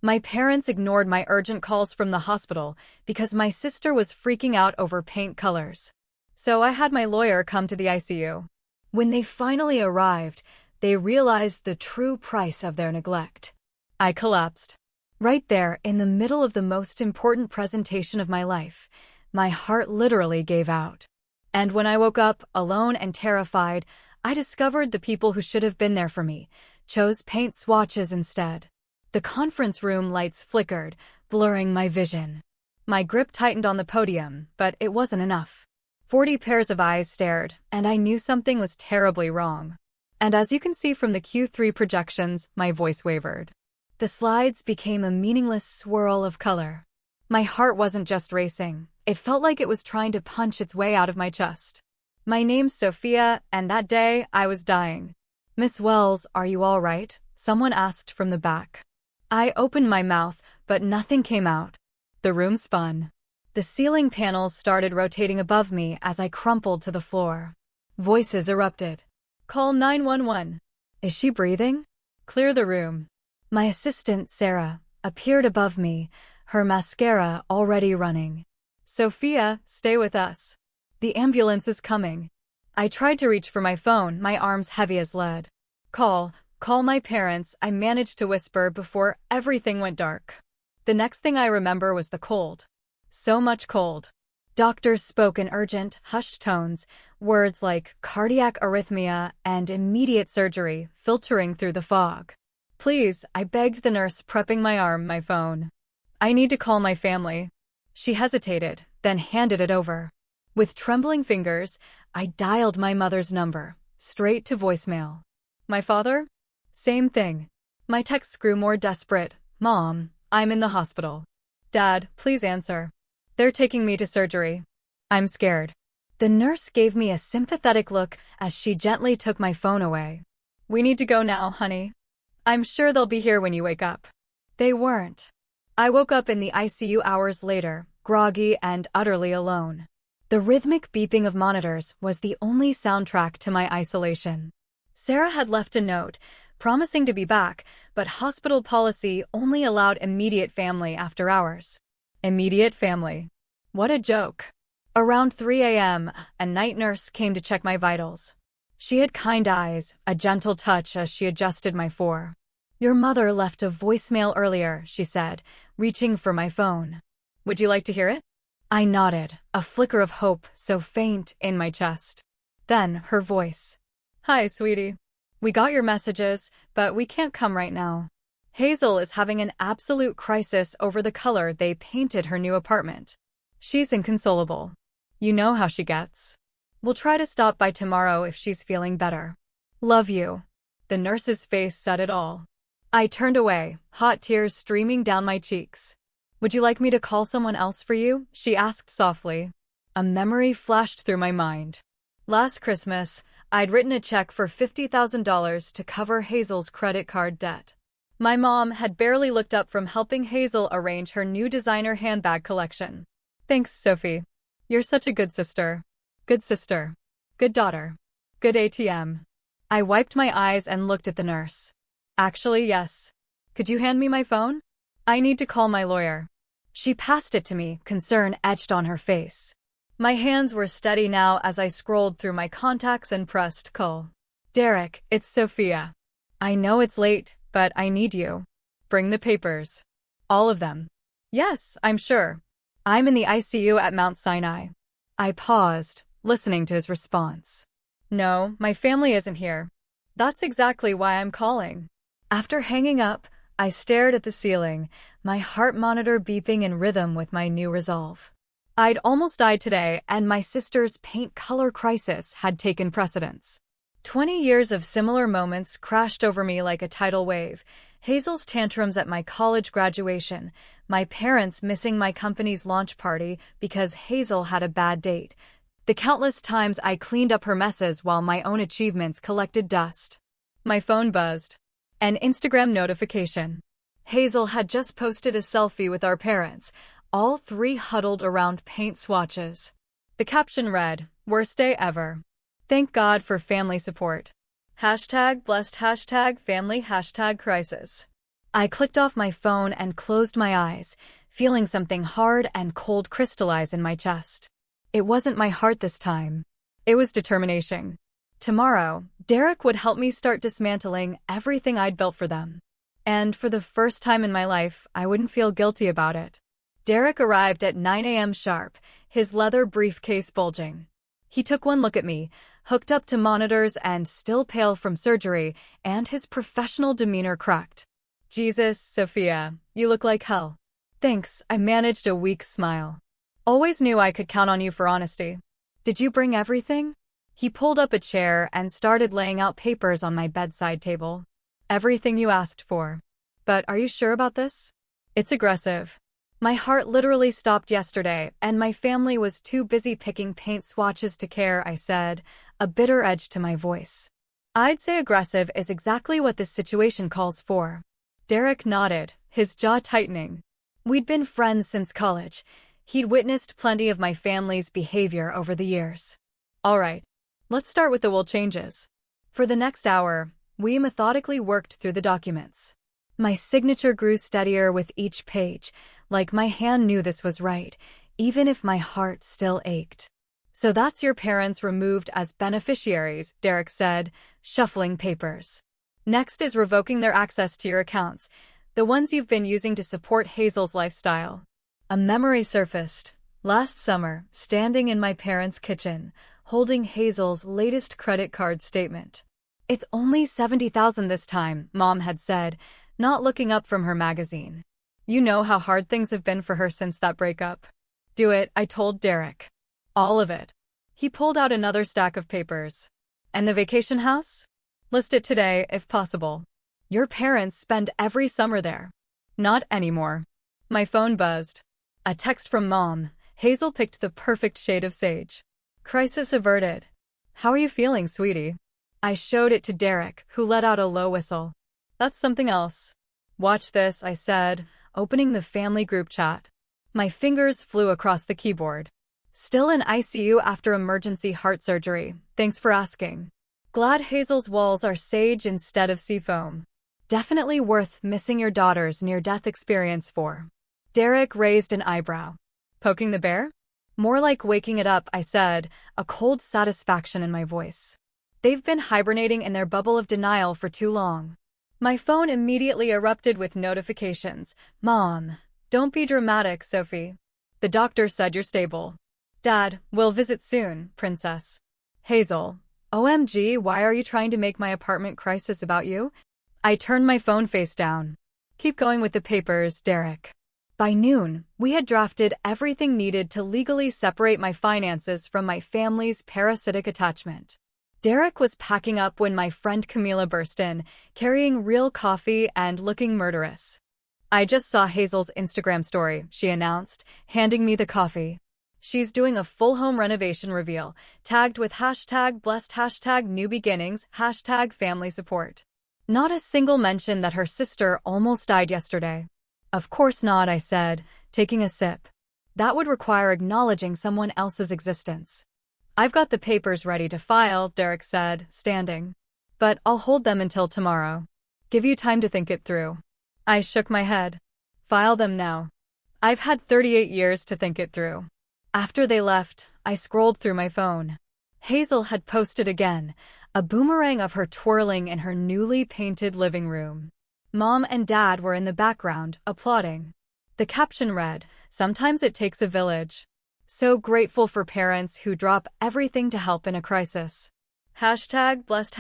My parents ignored my urgent calls from the hospital because my sister was freaking out over paint colors. So I had my lawyer come to the ICU. When they finally arrived, they realized the true price of their neglect. I collapsed. Right there, in the middle of the most important presentation of my life, my heart literally gave out. And when I woke up, alone and terrified, I discovered the people who should have been there for me chose paint swatches instead. The conference room lights flickered, blurring my vision. My grip tightened on the podium, but it wasn't enough. 40 pairs of eyes stared, and I knew something was terribly wrong. And as you can see from the Q3 projections, my voice wavered. The slides became a meaningless swirl of color. My heart wasn't just racing. It felt like it was trying to punch its way out of my chest. My name's Sophia, and that day, I was dying. "Miss Wells, are you all right?" someone asked from the back. I opened my mouth, but nothing came out. The room spun. The ceiling panels started rotating above me as I crumpled to the floor. Voices erupted. "Call 911. Is she breathing? Clear the room." My assistant, Sarah, appeared above me, her mascara already running. "Sophia, stay with us. The ambulance is coming." I tried to reach for my phone, my arms heavy as lead. Call my parents," I managed to whisper before everything went dark. The next thing I remember was the cold. So much cold. Doctors spoke in urgent, hushed tones, words like cardiac arrhythmia and immediate surgery filtering through the fog. "Please," I begged the nurse, prepping my phone. "I need to call my family." She hesitated, then handed it over. With trembling fingers, I dialed my mother's number, straight to voicemail. My father? Same thing. My texts grew more desperate. "Mom, I'm in the hospital." "Dad, please answer. They're taking me to surgery." "I'm scared." The nurse gave me a sympathetic look as she gently took my phone away. "We need to go now, honey. I'm sure they'll be here when you wake up." They weren't. I woke up in the ICU hours later, groggy and utterly alone. The rhythmic beeping of monitors was the only soundtrack to my isolation. Sarah had left a note, promising to be back, but hospital policy only allowed immediate family after hours. Immediate family. What a joke. Around 3 a.m., a night nurse came to check my vitals. She had kind eyes, a gentle touch as she adjusted my four. "Your mother left a voicemail earlier," she said, reaching for my phone. "Would you like to hear it?" I nodded, a flicker of hope so faint in my chest. Then her voice. "Hi, sweetie. We got your messages, but we can't come right now. Hazel is having an absolute crisis over the color they painted her new apartment. She's inconsolable. You know how she gets. We'll try to stop by tomorrow if she's feeling better. Love you." The nurse's face said it all. I turned away, hot tears streaming down my cheeks. "Would you like me to call someone else for you?" she asked softly. A memory flashed through my mind. Last Christmas, I'd written a check for $50,000 to cover Hazel's credit card debt. My mom had barely looked up from helping Hazel arrange her new designer handbag collection. "Thanks, Sophie. You're such a good sister. Good sister. Good daughter. Good ATM." I wiped my eyes and looked at the nurse. "Actually, yes. Could you hand me my phone? I need to call my lawyer." She passed it to me, concern etched on her face. My hands were steady now as I scrolled through my contacts and pressed call. "Derek, it's Sophia. I know it's late, but I need you. Bring the papers. All of them." "Yes, I'm sure. I'm in the ICU at Mount Sinai." I paused, listening to his response. "No, my family isn't here. That's exactly why I'm calling." After hanging up, I stared at the ceiling, my heart monitor beeping in rhythm with my new resolve. I'd almost died today, and my sister's paint color crisis had taken precedence. 20 years of similar moments crashed over me like a tidal wave. Hazel's tantrums at my college graduation, my parents missing my company's launch party because Hazel had a bad date, the countless times I cleaned up her messes while my own achievements collected dust. My phone buzzed. An Instagram notification. Hazel had just posted a selfie with our parents, all three huddled around paint swatches. The caption read, "Worst day ever. Thank God for family support. #blessed #family #crisis." I clicked off my phone and closed my eyes, feeling something hard and cold crystallize in my chest. It wasn't my heart this time. It was determination. Tomorrow, Derek would help me start dismantling everything I'd built for them. And for the first time in my life, I wouldn't feel guilty about it. Derek arrived at 9 a.m. sharp, his leather briefcase bulging. He took one look at me, hooked up to monitors and still pale from surgery, and his professional demeanor cracked. Jesus, Sophia, you look like hell. Thanks, I managed a weak smile. Always knew I could count on you for honesty. Did you bring everything? He pulled up a chair and started laying out papers on my bedside table. Everything you asked for. But are you sure about this? It's aggressive. My heart literally stopped yesterday, and my family was too busy picking paint swatches to care, I said, a bitter edge to my voice. I'd say aggressive is exactly what this situation calls for. Derek nodded, his jaw tightening. We'd been friends since college. He'd witnessed plenty of my family's behavior over the years. All right, let's start with the will changes. For the next hour, we methodically worked through the documents. My signature grew steadier with each page, like my hand knew this was right, even if my heart still ached. So that's your parents removed as beneficiaries, Derek said, shuffling papers. Next is revoking their access to your accounts, the ones you've been using to support Hazel's lifestyle. A memory surfaced, last summer, standing in my parents' kitchen, holding Hazel's latest credit card statement. It's only $70,000 this time, Mom had said, not looking up from her magazine. You know how hard things have been for her since that breakup. Do it, I told Derek. All of it. He pulled out another stack of papers. And the vacation house? List it today, if possible. Your parents spend every summer there. Not anymore. My phone buzzed. A text from Mom. Hazel picked the perfect shade of sage. Crisis averted. How are you feeling, sweetie? I showed it to Derek, who let out a low whistle. That's something else. Watch this, I said, opening the family group chat. My fingers flew across the keyboard. Still in ICU after emergency heart surgery. Thanks for asking. Glad Hazel's walls are sage instead of seafoam. Definitely worth missing your daughter's near-death experience for. Derek raised an eyebrow. Poking the bear? More like waking it up, I said, a cold satisfaction in my voice. They've been hibernating in their bubble of denial for too long. My phone immediately erupted with notifications. Mom, don't be dramatic, Sophie. The doctor said you're stable. Dad, we'll visit soon, princess. Hazel, OMG, why are you trying to make my apartment crisis about you? I turned my phone face down. Keep going with the papers, Derek. By noon, we had drafted everything needed to legally separate my finances from my family's parasitic attachment. Derek was packing up when my friend Camila burst in, carrying real coffee and looking murderous. I just saw Hazel's Instagram story, she announced, handing me the coffee. She's doing a full home renovation reveal, tagged with #blessed, #new beginnings, #family support. Not a single mention that her sister almost died yesterday. Of course not, I said, taking a sip. That would require acknowledging someone else's existence. I've got the papers ready to file, Derek said, standing. But I'll hold them until tomorrow. Give you time to think it through. I shook my head. File them now. I've had 38 years to think it through. After they left, I scrolled through my phone. Hazel had posted again, a boomerang of her twirling in her newly painted living room. Mom and Dad were in the background, applauding. The caption read, "Sometimes it takes a village." So grateful for parents who drop everything to help in a crisis. #blessed,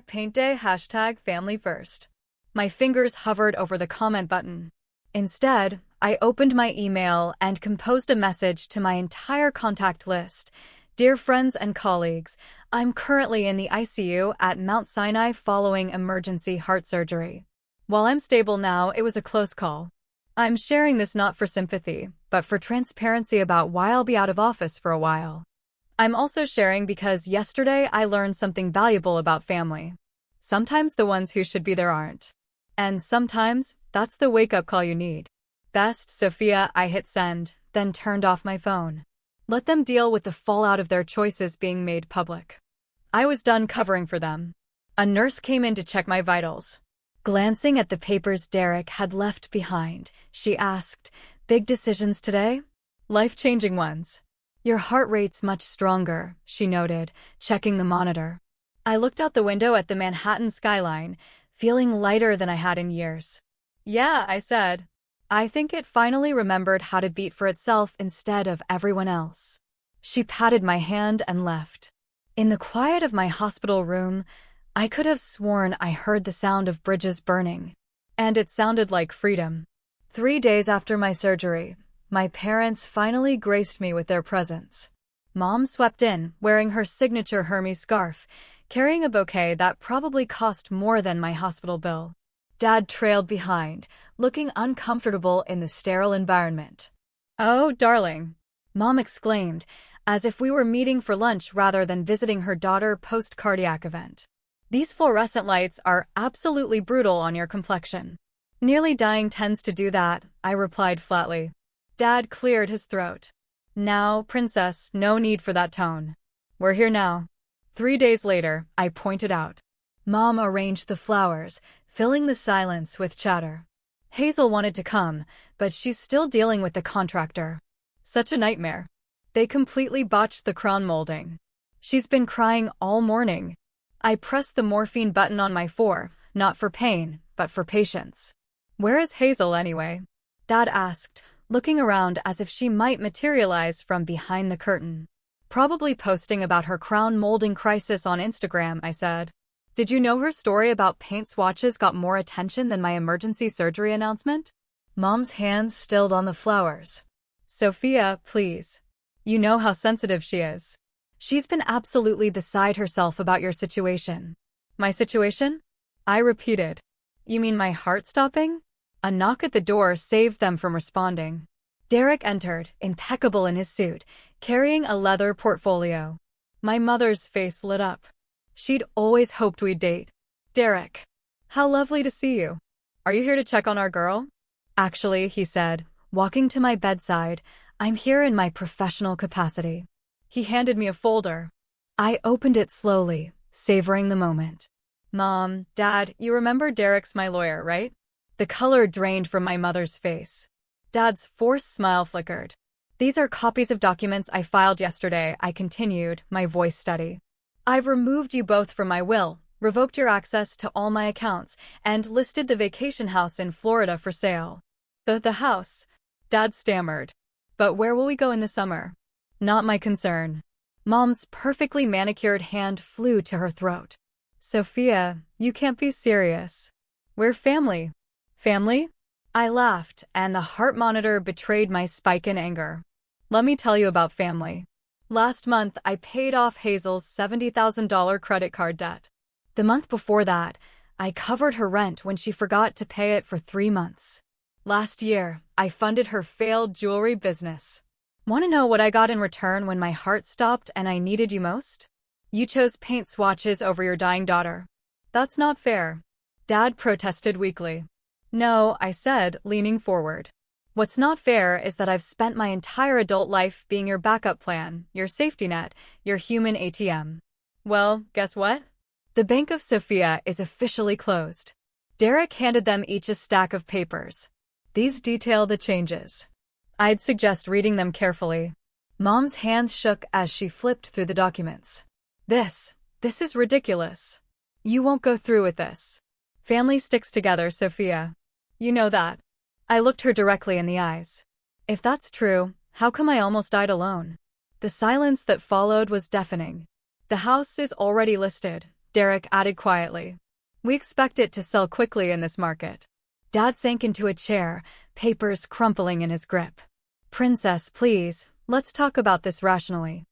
paint day, #family first. My fingers hovered over the comment button. Instead, I opened my email and composed a message to my entire contact list. Dear friends and colleagues, I'm currently in the ICU at Mount Sinai following emergency heart surgery. While I'm stable now, it was a close call. I'm sharing this not for sympathy, but for transparency about why I'll be out of office for a while. I'm also sharing because yesterday I learned something valuable about family. Sometimes the ones who should be there aren't. And sometimes, that's the wake-up call you need. Best, Sophia, I hit send, then turned off my phone. Let them deal with the fallout of their choices being made public. I was done covering for them. A nurse came in to check my vitals. Glancing at the papers Derek had left behind, she asked, "Big decisions today?" "Life-changing ones." "Your heart rate's much stronger," she noted, checking the monitor. I looked out the window at the Manhattan skyline, feeling lighter than I had in years. "Yeah," I said. "I think it finally remembered how to beat for itself instead of everyone else." She patted my hand and left. In the quiet of my hospital room, I could have sworn I heard the sound of bridges burning. And it sounded like freedom. 3 days after my surgery, my parents finally graced me with their presence. Mom swept in, wearing her signature Hermes scarf, carrying a bouquet that probably cost more than my hospital bill. Dad trailed behind, looking uncomfortable in the sterile environment. "Oh, darling," Mom exclaimed, as if we were meeting for lunch rather than visiting her daughter post-cardiac event. "These fluorescent lights are absolutely brutal on your complexion." "Nearly dying tends to do that," I replied flatly. Dad cleared his throat. "Now, princess, no need for that tone. We're here now." 3 days later, I pointed out. Mom arranged the flowers, filling the silence with chatter. Hazel wanted to come, but she's still dealing with the contractor. Such a nightmare. They completely botched the crown molding. She's been crying all morning. I pressed the morphine button on my fore, not for pain, but for patience. "Where is Hazel anyway?" Dad asked, looking around as if she might materialize from behind the curtain. "Probably posting about her crown molding crisis on Instagram," I said. "Did you know her story about paint swatches got more attention than my emergency surgery announcement?" Mom's hands stilled on the flowers. "Sophia, please. You know how sensitive she is. She's been absolutely beside herself about your situation." "My situation?" I repeated. "You mean my heart stopping?" A knock at the door saved them from responding. Derek entered, impeccable in his suit, carrying a leather portfolio. My mother's face lit up. She'd always hoped we'd date. "Derek, how lovely to see you. Are you here to check on our girl?" "Actually," he said, walking to my bedside, "I'm here in my professional capacity." He handed me a folder. I opened it slowly, savoring the moment. "Mom, Dad, you remember Derek's my lawyer, right?" The color drained from my mother's face. Dad's forced smile flickered. "These are copies of documents I filed yesterday," I continued, my voice steady. "I've removed you both from my will, revoked your access to all my accounts, and listed the vacation house in Florida for sale." The house," Dad stammered. "But where will we go in the summer?" "Not my concern." Mom's perfectly manicured hand flew to her throat. "Sophia, you can't be serious. We're family." "Family?" I laughed, and the heart monitor betrayed my spike in anger. "Let me tell you about family. Last month, I paid off Hazel's $70,000 credit card debt. The month before that, I covered her rent when she forgot to pay it for 3 months. Last year, I funded her failed jewelry business. Want to know what I got in return when my heart stopped and I needed you most? You chose paint swatches over your dying daughter." "That's not fair," Dad protested weakly. "No," I said, leaning forward. "What's not fair is that I've spent my entire adult life being your backup plan, your safety net, your human ATM. Well, guess what? The Bank of Sophia is officially closed." Derek handed them each a stack of papers. "These detail the changes." I'd suggest reading them carefully. Mom's hands shook as she flipped through the documents. This is ridiculous. You won't go through with this. Family sticks together, Sophia. You know that." I looked her directly in the eyes. "If that's true, how come I almost died alone?" The silence that followed was deafening. "The house is already listed," Derek added quietly. "We expect it to sell quickly in this market." Dad sank into a chair, papers crumpling in his grip. "Princess, please, let's talk about this rationally."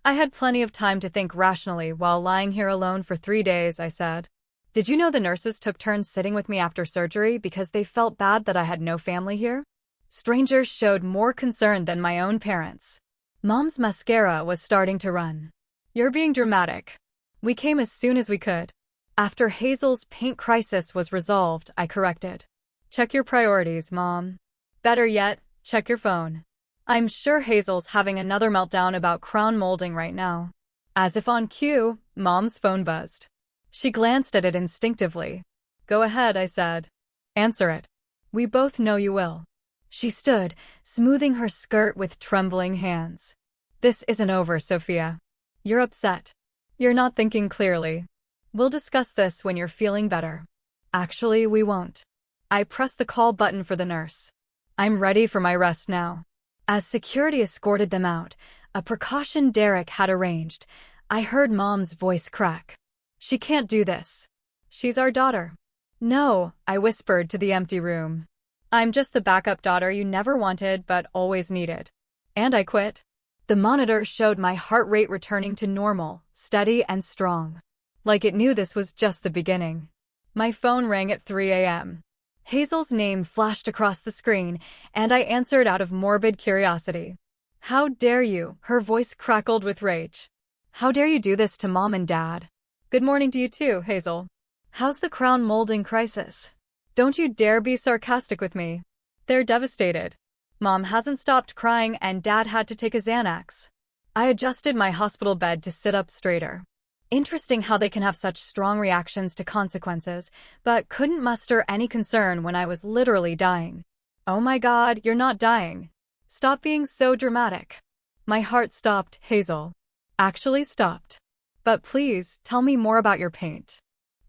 "I had plenty of time to think rationally while lying here alone for 3 days," I said. "Did you know the nurses took turns sitting with me after surgery because they felt bad that I had no family here?" Strangers showed more concern than my own parents. Mom's mascara was starting to run. "You're being dramatic. We came as soon as we could." After Hazel's paint crisis was resolved, I corrected. "Check your priorities, Mom. Better yet, check your phone. I'm sure Hazel's having another meltdown about crown molding right now." As if on cue, Mom's phone buzzed. She glanced at it instinctively. Go ahead, I said. Answer it. We both know you will. She stood, smoothing her skirt with trembling hands. This isn't over, Sophia. You're upset. You're not thinking clearly. We'll discuss this when you're feeling better. Actually, we won't. I pressed the call button for the nurse. I'm ready for my rest now. As security escorted them out, a precaution Derek had arranged, I heard Mom's voice crack. She can't do this. She's our daughter. No, I whispered to the empty room. I'm just the backup daughter you never wanted but always needed. And I quit. The monitor showed my heart rate returning to normal, steady and strong. Like it knew this was just the beginning. My phone rang at 3 a.m. Hazel's name flashed across the screen, and I answered out of morbid curiosity. How dare you? Her voice crackled with rage. How dare you do this to Mom and Dad? Good morning to you too, Hazel. How's the crown molding crisis? Don't you dare be sarcastic with me. They're devastated. Mom hasn't stopped crying and Dad had to take a Xanax. I adjusted my hospital bed to sit up straighter. Interesting how they can have such strong reactions to consequences, but couldn't muster any concern when I was literally dying. Oh my God, you're not dying. Stop being so dramatic. My heart stopped, Hazel. Actually stopped. But please, tell me more about your paint.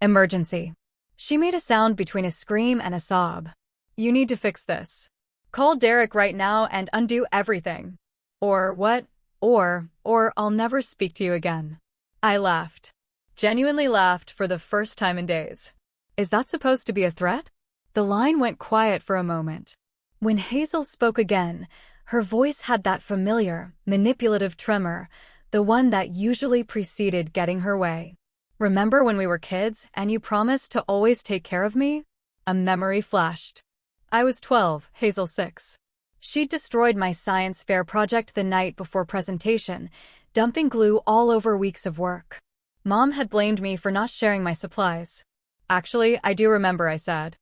Emergency. She made a sound between a scream and a sob. You need to fix this. Call Derek right now and undo everything. Or what? Or I'll never speak to you again. I laughed. Genuinely laughed for the first time in days. Is that supposed to be a threat? The line went quiet for a moment. When Hazel spoke again, her voice had that familiar, manipulative tremor, the one that usually preceded getting her way. Remember when we were kids and you promised to always take care of me? A memory flashed. I was 12, Hazel 6. She'd destroyed my science fair project the night before presentation, dumping glue all over weeks of work. Mom had blamed me for not sharing my supplies. Actually, I do remember, I said.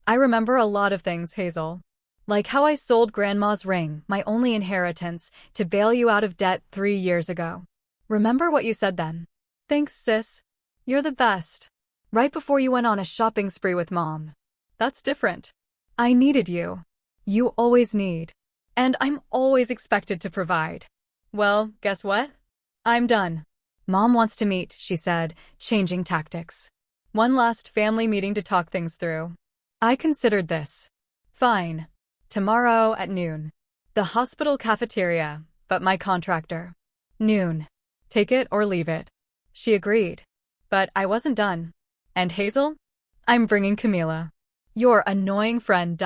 I remember a lot of things, Hazel. Like how I sold Grandma's ring, my only inheritance, to bail you out of debt 3 years ago. Remember what you said then? Thanks, sis. You're the best. Right before you went on a shopping spree with Mom. That's different. I needed you. You always need. And I'm always expected to provide. Well, guess what? I'm done. Mom wants to meet, she said, changing tactics. One last family meeting to talk things through. I considered this. Fine. Tomorrow at noon. The hospital cafeteria, but my contractor. Noon. Take it or leave it. She agreed. But I wasn't done. And Hazel? I'm bringing Camila. Your annoying friend.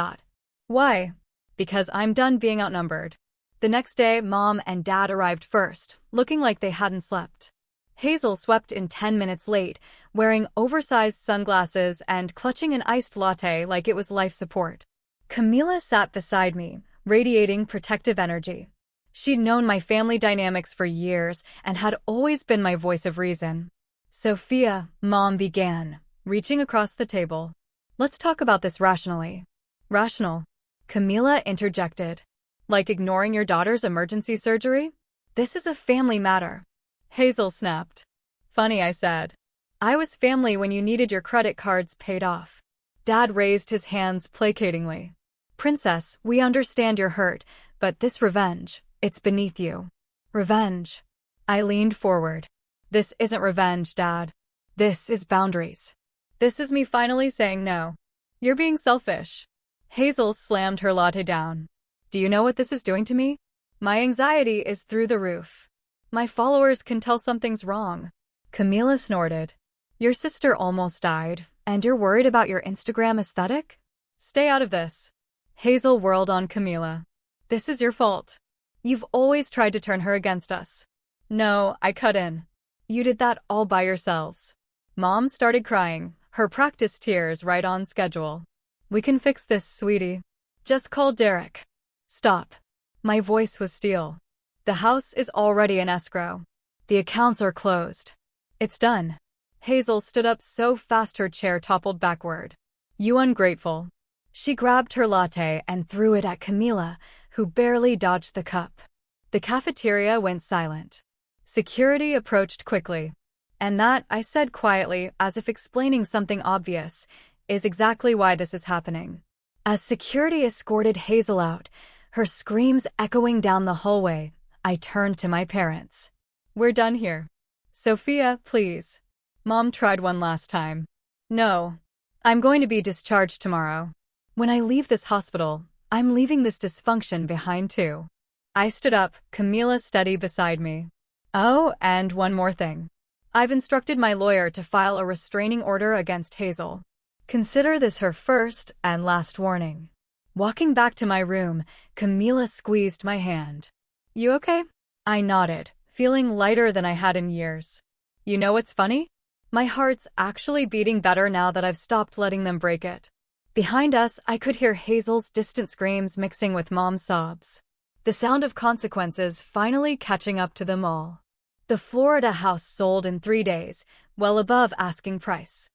Why? Because I'm done being outnumbered. The next day, Mom and Dad arrived first, looking like they hadn't slept. Hazel swept in 10 minutes late, wearing oversized sunglasses and clutching an iced latte like it was life support. Camila sat beside me, radiating protective energy. She'd known my family dynamics for years and had always been my voice of reason. Sophia, Mom began, reaching across the table. Let's talk about this rationally. Rational. Camila interjected. Like ignoring your daughter's emergency surgery? This is a family matter. Hazel snapped. Funny, I said. I was family when you needed your credit cards paid off. Dad raised his hands placatingly. Princess, we understand you're hurt, but this revenge, it's beneath you. Revenge. I leaned forward. This isn't revenge, Dad. This is boundaries. This is me finally saying no. You're being selfish. Hazel slammed her latte down. Do you know what this is doing to me? My anxiety is through the roof. My followers can tell something's wrong. Camila snorted. Your sister almost died, and you're worried about your Instagram aesthetic? Stay out of this. Hazel whirled on Camila. This is your fault. You've always tried to turn her against us. No, I cut in. You did that all by yourselves. Mom started crying, her practice tears right on schedule. We can fix this, sweetie. Just call Derek. Stop. My voice was steel. The house is already in escrow. The accounts are closed. It's done. Hazel stood up so fast her chair toppled backward. You ungrateful. She grabbed her latte and threw it at Camila, who barely dodged the cup. The cafeteria went silent. Security approached quickly. And that, I said quietly, as if explaining something obvious, is exactly why this is happening. As security escorted Hazel out, her screams echoing down the hallway, I turned to my parents. We're done here. Sophia, please. Mom tried one last time. No. I'm going to be discharged tomorrow. When I leave this hospital, I'm leaving this dysfunction behind too. I stood up, Camila steady beside me. Oh, and one more thing. I've instructed my lawyer to file a restraining order against Hazel. Consider this her first and last warning. Walking back to my room, Camila squeezed my hand. You okay? I nodded, feeling lighter than I had in years. You know what's funny? My heart's actually beating better now that I've stopped letting them break it. Behind us, I could hear Hazel's distant screams mixing with Mom's sobs. The sound of consequences finally catching up to them all. The Florida house sold in 3 days, well above asking price.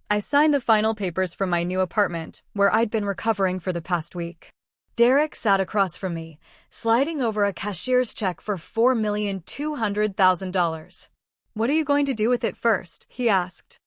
I signed the final papers for my new apartment, where I'd been recovering for the past week. Derek sat across from me, sliding over a cashier's check for $4,200,000. What are you going to do with it first? He asked.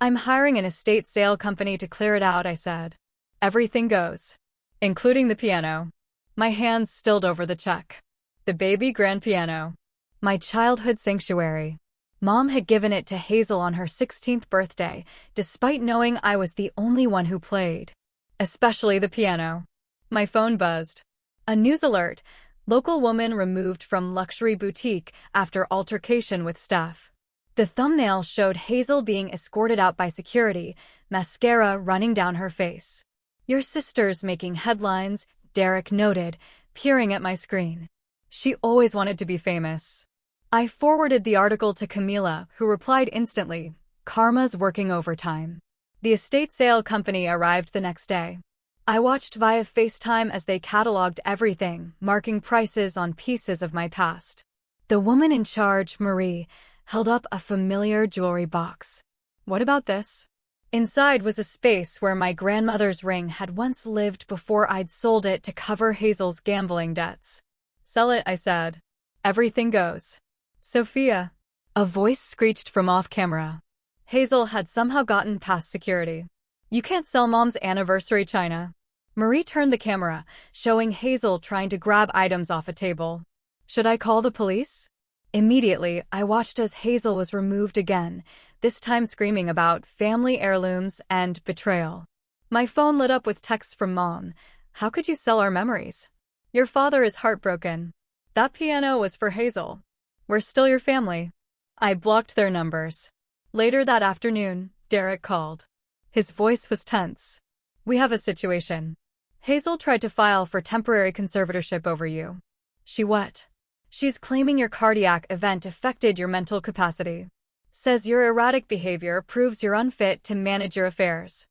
I'm hiring an estate sale company to clear it out, I said. Everything goes. Including the piano. My hands stilled over the check. The baby grand piano. My childhood sanctuary. Mom had given it to Hazel on her 16th birthday, despite knowing I was the only one who played. Especially the piano. My phone buzzed. A news alert. Local woman removed from luxury boutique after altercation with staff. The thumbnail showed Hazel being escorted out by security, mascara running down her face. Your sister's making headlines, Derek noted, peering at my screen. She always wanted to be famous. I forwarded the article to Camila, who replied instantly, Karma's working overtime. The estate sale company arrived the next day. I watched via FaceTime as they cataloged everything, marking prices on pieces of my past. The woman in charge, Marie, held up a familiar jewelry box. What about this? Inside was a space where my grandmother's ring had once lived before I'd sold it to cover Hazel's gambling debts. Sell it, I said. Everything goes. Sophia. A voice screeched from off-camera. Hazel had somehow gotten past security. You can't sell Mom's anniversary china. Marie turned the camera, showing Hazel trying to grab items off a table. Should I call the police? Immediately, I watched as Hazel was removed again, this time screaming about family heirlooms and betrayal. My phone lit up with texts from Mom. How could you sell our memories? Your father is heartbroken. That piano was for Hazel. We're still your family. I blocked their numbers. Later that afternoon, Derek called. His voice was tense. We have a situation. Hazel tried to file for temporary conservatorship over you. She what? She's claiming your cardiac event affected your mental capacity. Says your erratic behavior proves you're unfit to manage your affairs.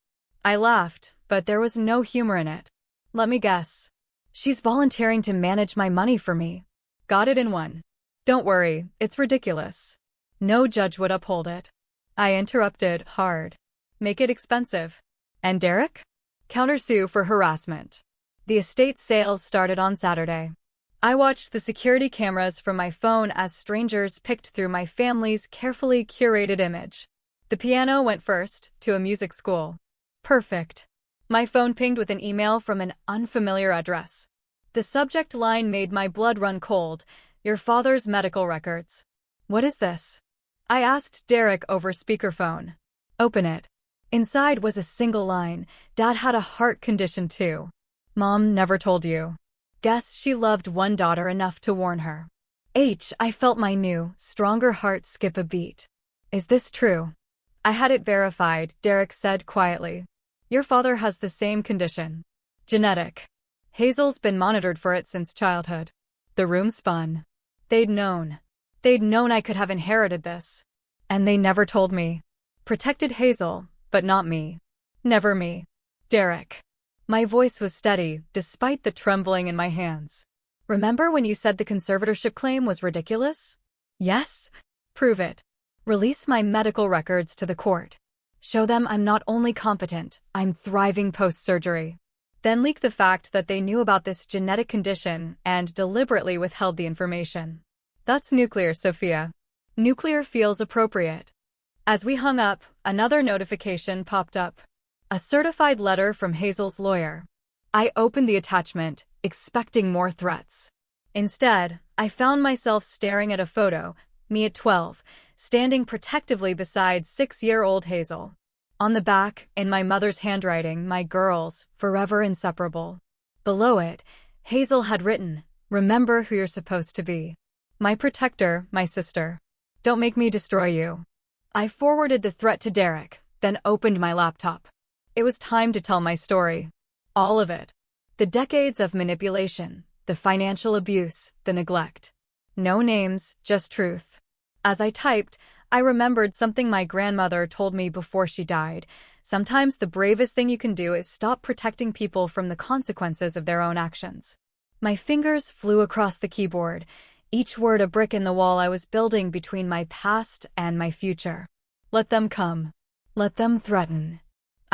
I laughed, but there was no humor in it. Let me guess. She's volunteering to manage my money for me. Got it in one. Don't worry, it's ridiculous. No judge would uphold it. I interrupted, hard. Make it expensive. And Derek? Countersue for harassment. The estate sale started on Saturday. I watched the security cameras from my phone as strangers picked through my family's carefully curated image. The piano went first, to a music school. Perfect. My phone pinged with an email from an unfamiliar address. The subject line made my blood run cold. Your father's medical records. What is this? I asked Derek over speakerphone. Open it. Inside was a single line. Dad had a heart condition too. Mom never told you. Guess she loved one daughter enough to warn her. I felt my new, stronger heart skip a beat. Is this true? I had it verified, Derek said quietly. Your father has the same condition. Genetic. Hazel's been monitored for it since childhood. The room spun. They'd known. They'd known I could have inherited this. And they never told me. Protected Hazel, but not me. Never me. Derek. My voice was steady, despite the trembling in my hands. Remember when you said the conservatorship claim was ridiculous? Yes? Prove it. Release my medical records to the court. Show them I'm not only competent, I'm thriving post-surgery. Then leak the fact that they knew about this genetic condition and deliberately withheld the information. That's nuclear, Sophia. Nuclear feels appropriate. As we hung up, another notification popped up. A certified letter from Hazel's lawyer. I opened the attachment, expecting more threats. Instead, I found myself staring at a photo, me at 12, standing protectively beside 6-year-old Hazel. On the back, in my mother's handwriting, my girls, forever inseparable. Below it, Hazel had written, "Remember who you're supposed to be. My protector, my sister. Don't make me destroy you." I forwarded the threat to Derek, then opened my laptop. It was time to tell my story. All of it. The decades of manipulation, the financial abuse, the neglect. No names, just truth. As I typed, I remembered something my grandmother told me before she died. Sometimes the bravest thing you can do is stop protecting people from the consequences of their own actions. My fingers flew across the keyboard, each word a brick in the wall I was building between my past and my future. Let them come. Let them threaten.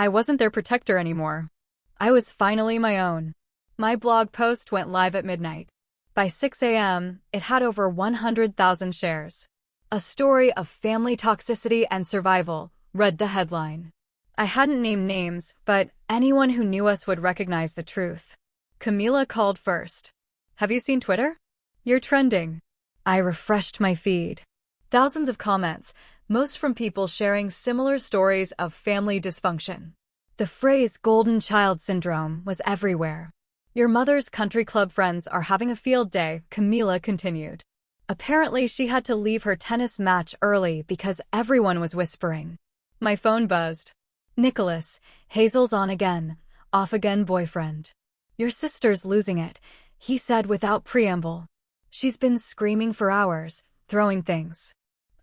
I wasn't their protector anymore. I was finally my own. My blog post went live at midnight. By 6 a.m., it had over 100,000 shares. "A story of family toxicity and survival," read the headline. I hadn't named names, but anyone who knew us would recognize the truth. Camila called first. "Have you seen Twitter? You're trending." I refreshed my feed. Thousands of comments, most from people sharing similar stories of family dysfunction. The phrase "golden child syndrome" was everywhere. "Your mother's country club friends are having a field day," Camila continued. Apparently, she had to leave her tennis match early because everyone was whispering. My phone buzzed. "Nicholas, Hazel's on again, off again boyfriend. Your sister's losing it," he said without preamble. "She's been screaming for hours, throwing things.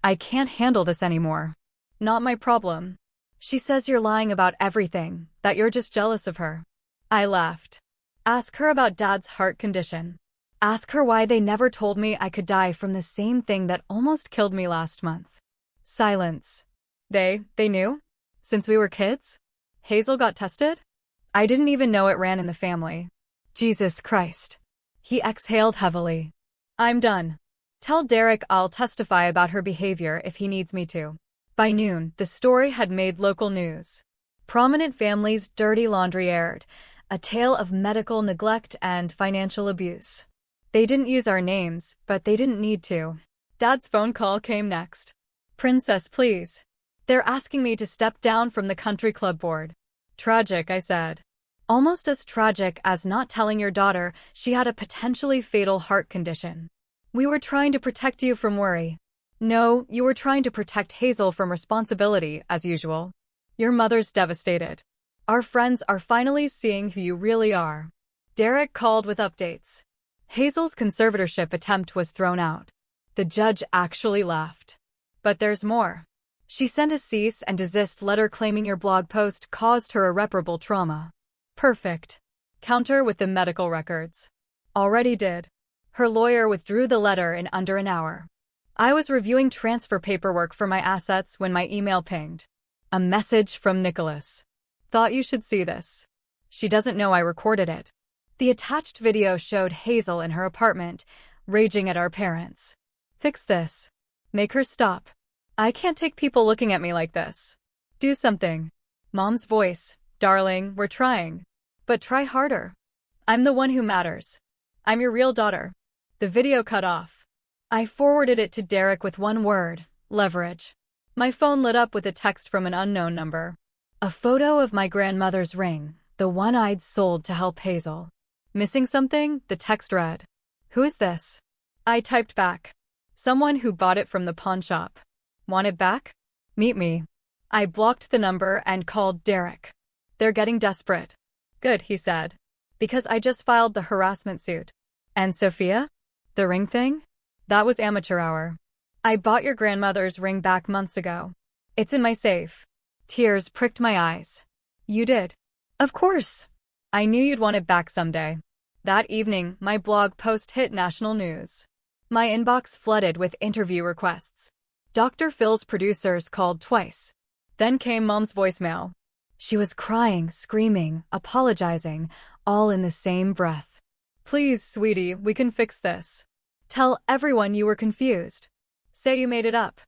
I can't handle this anymore. Not my problem. She says you're lying about everything, that you're just jealous of her." I laughed. "Ask her about Dad's heart condition. Ask her why they never told me I could die from the same thing that almost killed me last month." Silence. They knew? Since we were kids? Hazel got tested? I didn't even know it ran in the family. Jesus Christ. He exhaled heavily. "I'm done. Tell Derek I'll testify about her behavior if he needs me to." By noon, the story had made local news. Prominent families' dirty laundry aired, a tale of medical neglect and financial abuse. They didn't use our names, but they didn't need to. Dad's phone call came next. "Princess, please. They're asking me to step down from the country club board." "Tragic," I said. "Almost as tragic as not telling your daughter she had a potentially fatal heart condition. We were trying to protect you from worry." "No, you were trying to protect Hazel from responsibility, as usual. Your mother's devastated. Our friends are finally seeing who you really are." Derek called with updates. Hazel's conservatorship attempt was thrown out. The judge actually laughed. "But there's more. She sent a cease and desist letter claiming your blog post caused her irreparable trauma." Perfect. Counter with the medical records. Already did. Her lawyer withdrew the letter in under an hour. I was reviewing transfer paperwork for my assets when my email pinged. A message from Nicholas. "Thought you should see this." She doesn't know I recorded it. The attached video showed Hazel in her apartment, raging at our parents. "Fix this. Make her stop. I can't take people looking at me like this. Do something." Mom's voice. "Darling, we're trying. But try harder. I'm the one who matters. I'm your real daughter." The video cut off. I forwarded it to Derek with one word: leverage. My phone lit up with a text from an unknown number. A photo of my grandmother's ring, the one I'd sold to help Hazel. "Missing something?" the text read. "Who is this?" I typed back. "Someone who bought it from the pawn shop. Want it back? Meet me." I blocked the number and called Derek. "They're getting desperate." "Good," he said. "Because I just filed the harassment suit." "And Sophia? The ring thing? That was amateur hour. I bought your grandmother's ring back months ago. It's in my safe." Tears pricked my eyes. "You did?" "Of course. I knew you'd want it back someday." That evening, my blog post hit national news. My inbox flooded with interview requests. Dr. Phil's producers called twice. Then came Mom's voicemail. She was crying, screaming, apologizing, all in the same breath. "Please, sweetie, we can fix this. Tell everyone you were confused. Say you made it up.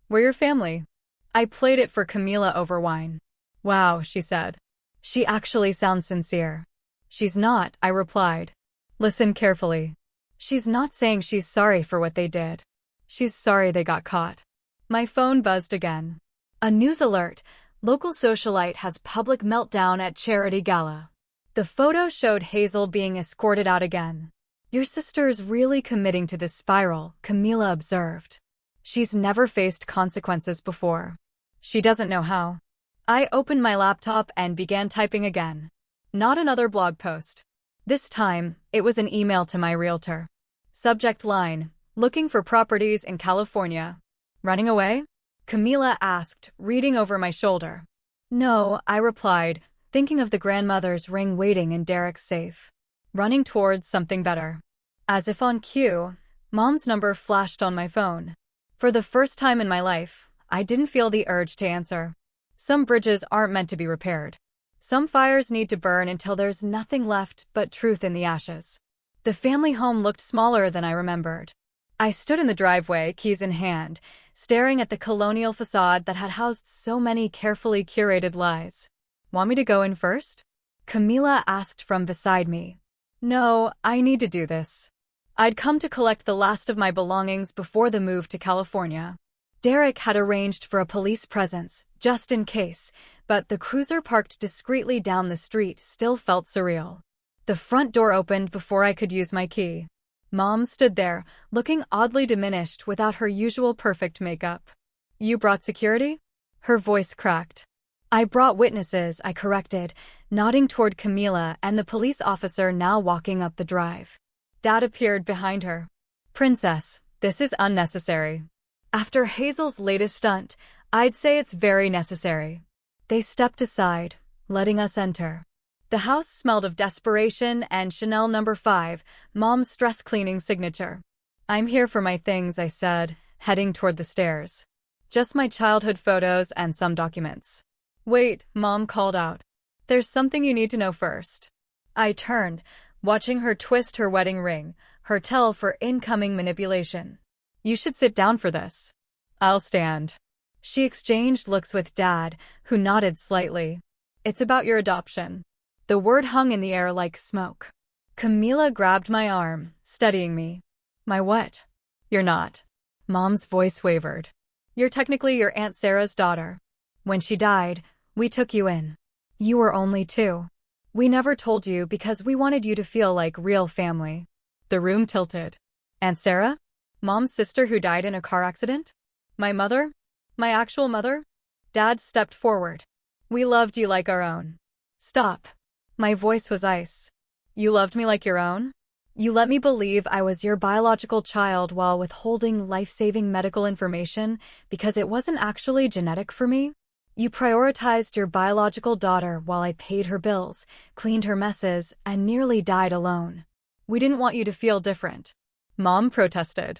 We're your family." I played it for Camila over wine. "Wow," she said. She actually sounds sincere. She's not, I replied. Listen carefully. She's not saying she's sorry for what they did. She's sorry they got caught. My phone buzzed again. A news alert. Local socialite has public meltdown at charity gala. The photo showed Hazel being escorted out again. Your sister's really committing to this spiral, Camila observed. She's never faced consequences before. She doesn't know how. I opened my laptop and began typing again. Not another blog post. This time, it was an email to my realtor. Subject line, looking for properties in California. Running away? Camila asked, reading over my shoulder. No, I replied, thinking of the grandmother's ring waiting in Derek's safe. Running towards something better. As if on cue, Mom's number flashed on my phone. For the first time in my life, I didn't feel the urge to answer. Some bridges aren't meant to be repaired. Some fires need to burn until there's nothing left but truth in the ashes. The family home looked smaller than I remembered. I stood in the driveway, keys in hand, staring at the colonial facade that had housed so many carefully curated lies. Want me to go in first? Camila asked from beside me. No, I need to do this. I'd come to collect the last of my belongings before the move to California. Derek had arranged for a police presence, just in case, but the cruiser parked discreetly down the street still felt surreal. The front door opened before I could use my key. Mom stood there, looking oddly diminished without her usual perfect makeup. You brought security? Her voice cracked. I brought witnesses, I corrected, nodding toward Camila and the police officer now walking up the drive. Dad appeared behind her. Princess, this is unnecessary. After Hazel's latest stunt, I'd say it's very necessary. They stepped aside, letting us enter. The house smelled of desperation and Chanel No. 5, Mom's stress cleaning signature. I'm here for my things, I said, heading toward the stairs. Just my childhood photos and some documents. Wait, Mom called out. There's something you need to know first. I turned, watching her twist her wedding ring, her tell for incoming manipulation. You should sit down for this. I'll stand. She exchanged looks with Dad, who nodded slightly. It's about your adoption. The word hung in the air like smoke. Camila grabbed my arm, steadying me. My what? You're not. Mom's voice wavered. You're technically your Aunt Sarah's daughter. When she died, we took you in. You were only 2. We never told you because we wanted you to feel like real family. The room tilted. Aunt Sarah? Mom's sister who died in a car accident? My mother? My actual mother? Dad stepped forward. We loved you like our own. Stop. My voice was ice. You loved me like your own? You let me believe I was your biological child while withholding life-saving medical information because it wasn't actually genetic for me? You prioritized your biological daughter while I paid her bills, cleaned her messes, and nearly died alone. We didn't want you to feel different. Mom protested.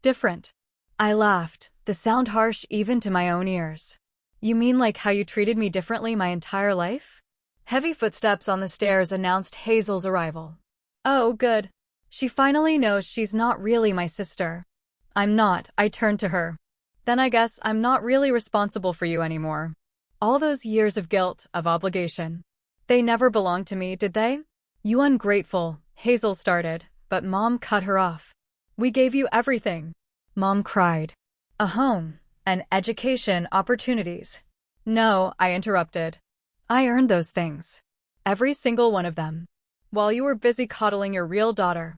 Different. I laughed, the sound harsh even to my own ears. You mean like how you treated me differently my entire life? Heavy footsteps on the stairs announced Hazel's arrival. Oh, good. She finally knows she's not really my sister. I'm not, I turned to her. Then I guess I'm not really responsible for you anymore. All those years of guilt, of obligation. They never belonged to me, did they? You ungrateful, Hazel started, but Mom cut her off. We gave you everything. Mom cried. A home, an education, opportunities. No, I interrupted. I earned those things. Every single one of them. While you were busy coddling your real daughter.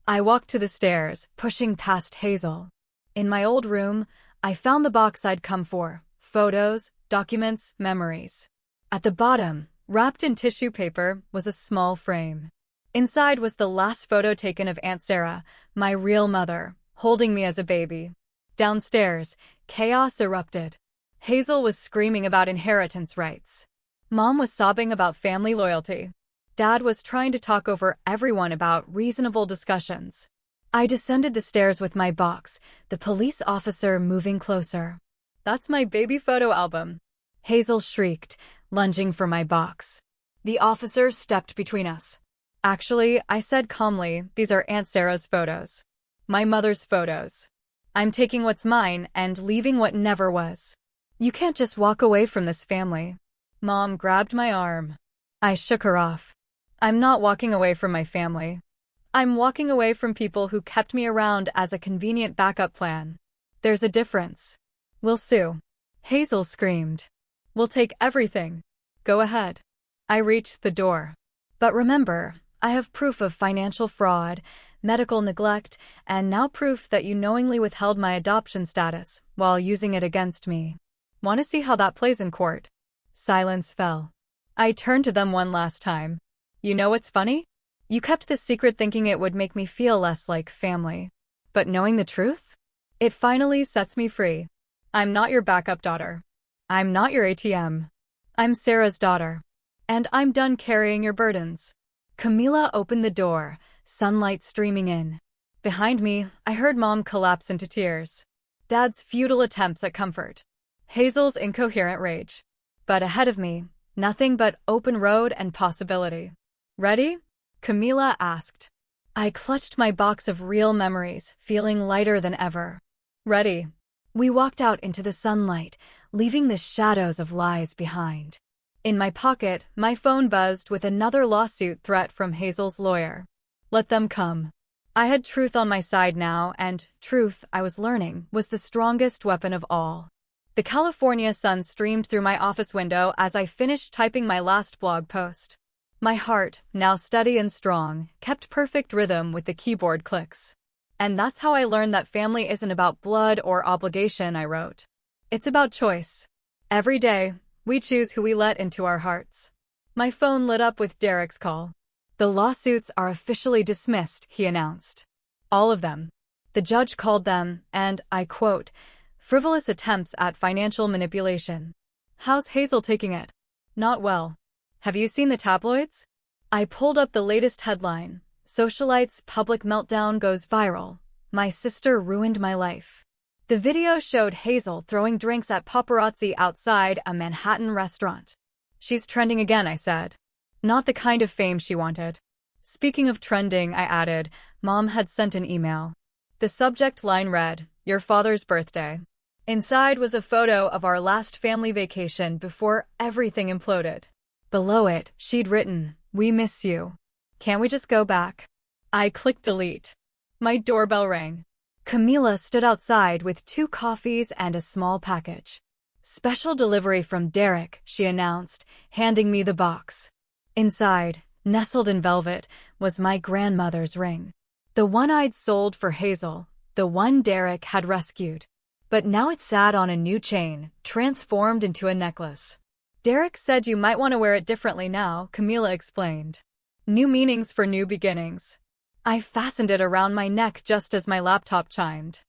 I walked to the stairs, pushing past Hazel. In my old room, I found the box I'd come for. Photos, documents, memories. At the bottom, wrapped in tissue paper, was a small frame. Inside was the last photo taken of Aunt Sarah, my real mother, holding me as a baby. Downstairs, chaos erupted. Hazel was screaming about inheritance rights. Mom was sobbing about family loyalty. Dad was trying to talk over everyone about reasonable discussions. I descended the stairs with my box, the police officer moving closer. That's my baby photo album. Hazel shrieked, lunging for my box. The officer stepped between us. Actually, I said calmly, these are Aunt Sarah's photos. My mother's photos. I'm taking what's mine and leaving what never was. You can't just walk away from this family. Mom grabbed my arm. I shook her off. I'm not walking away from my family. I'm walking away from people who kept me around as a convenient backup plan. There's a difference. We'll sue. Hazel screamed. We'll take everything. Go ahead. I reached the door. But remember, I have proof of financial fraud, medical neglect, and now proof that you knowingly withheld my adoption status while using it against me. Want to see how that plays in court? Silence fell. I turned to them one last time. You know what's funny? You kept this secret thinking it would make me feel less like family. But knowing the truth? It finally sets me free. I'm not your backup daughter. I'm not your ATM. I'm Sarah's daughter. And I'm done carrying your burdens. Camila opened the door, sunlight streaming in. Behind me, I heard Mom collapse into tears. Dad's futile attempts at comfort. Hazel's incoherent rage. But ahead of me, nothing but open road and possibility. Ready? Camila asked. I clutched my box of real memories, feeling lighter than ever. Ready. We walked out into the sunlight, leaving the shadows of lies behind. In my pocket, my phone buzzed with another lawsuit threat from Hazel's lawyer. Let them come. I had truth on my side now, and truth, I was learning, was the strongest weapon of all. The California sun streamed through my office window as I finished typing my last blog post. My heart, now steady and strong, kept perfect rhythm with the keyboard clicks. And that's how I learned that family isn't about blood or obligation, I wrote. It's about choice. Every day, we choose who we let into our hearts. My phone lit up with Derek's call. The lawsuits are officially dismissed, he announced. All of them. The judge called them, and, I quote, frivolous attempts at financial manipulation. How's Hazel taking it? Not well. Have you seen the tabloids? I pulled up the latest headline. Socialite's public meltdown goes viral. My sister ruined my life. The video showed Hazel throwing drinks at paparazzi outside a Manhattan restaurant. She's trending again, I said. Not the kind of fame she wanted. Speaking of trending, I added, Mom had sent an email. The subject line read, Your father's birthday. Inside was a photo of our last family vacation before everything imploded. Below it, she'd written, We miss you. Can't we just go back? I clicked delete. My doorbell rang. Camila stood outside with 2 coffees and a small package. Special delivery from Derek, she announced, handing me the box. Inside, nestled in velvet, was my grandmother's ring. The one I'd sold for Hazel, the one Derek had rescued. But now it sat on a new chain, transformed into a necklace. Derek said you might want to wear it differently now, Camila explained. New meanings for new beginnings. I fastened it around my neck just as my laptop chimed.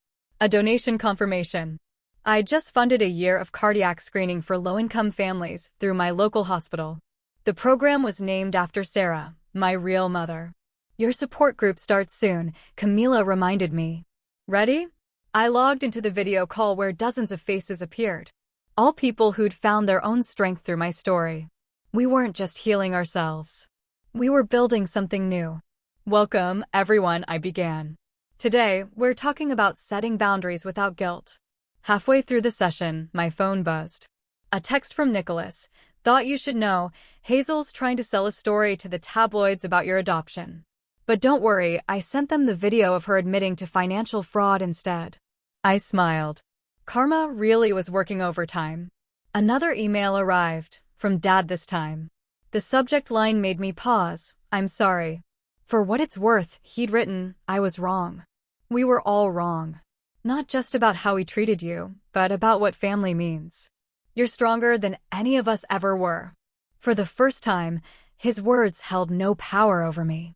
A donation confirmation. I just funded a year of cardiac screening for low-income families through my local hospital. The program was named after Sarah, my real mother. Your support group starts soon, Camila reminded me. Ready? I logged into the video call where dozens of faces appeared. All people who'd found their own strength through my story. We weren't just healing ourselves. We were building something new. Welcome, everyone, I began. Today, we're talking about setting boundaries without guilt. Halfway through the session, my phone buzzed. A text from Nicholas. Thought you should know, Hazel's trying to sell a story to the tabloids about your adoption. But don't worry, I sent them the video of her admitting to financial fraud instead. I smiled. Karma really was working overtime. Another email arrived, from Dad this time. The subject line made me pause. I'm sorry. For what it's worth, he'd written, I was wrong. We were all wrong. Not just about how he treated you, but about what family means. You're stronger than any of us ever were. For the first time, his words held no power over me.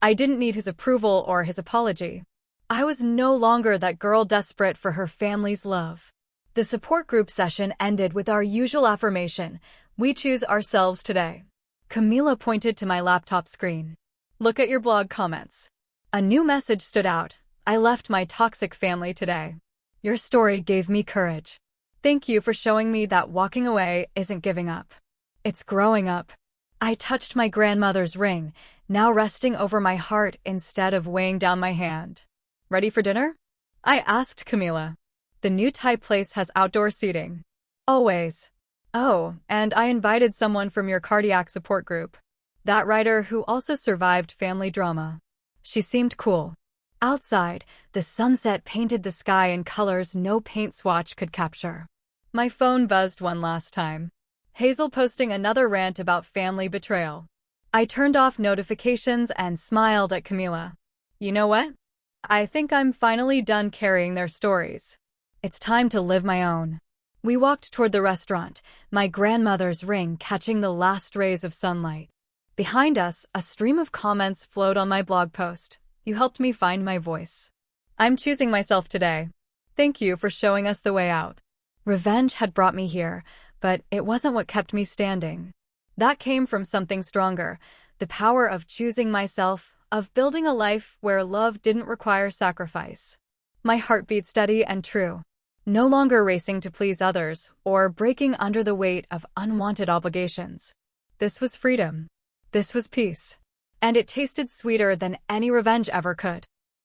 I didn't need his approval or his apology. I was no longer that girl desperate for her family's love. The support group session ended with our usual affirmation, we choose ourselves today. Camila pointed to my laptop screen. Look at your blog comments. A new message stood out. I left my toxic family today. Your story gave me courage. Thank you for showing me that walking away isn't giving up. It's growing up. I touched my grandmother's ring, now resting over my heart instead of weighing down my hand. Ready for dinner? I asked Camila. The new Thai place has outdoor seating. Always. Oh, and I invited someone from your cardiac support group. That writer who also survived family drama. She seemed cool. Outside, the sunset painted the sky in colors no paint swatch could capture. My phone buzzed one last time. Hazel posting another rant about family betrayal. I turned off notifications and smiled at Camila. You know what? I think I'm finally done carrying their stories. It's time to live my own. We walked toward the restaurant, my grandmother's ring catching the last rays of sunlight. Behind us, a stream of comments flowed on my blog post. You helped me find my voice. I'm choosing myself today. Thank you for showing us the way out. Revenge had brought me here, but it wasn't what kept me standing. That came from something stronger, the power of choosing myself, of building a life where love didn't require sacrifice. My heart beat steady and true. No longer racing to please others or breaking under the weight of unwanted obligations. This was freedom. This was peace. And it tasted sweeter than any revenge ever could.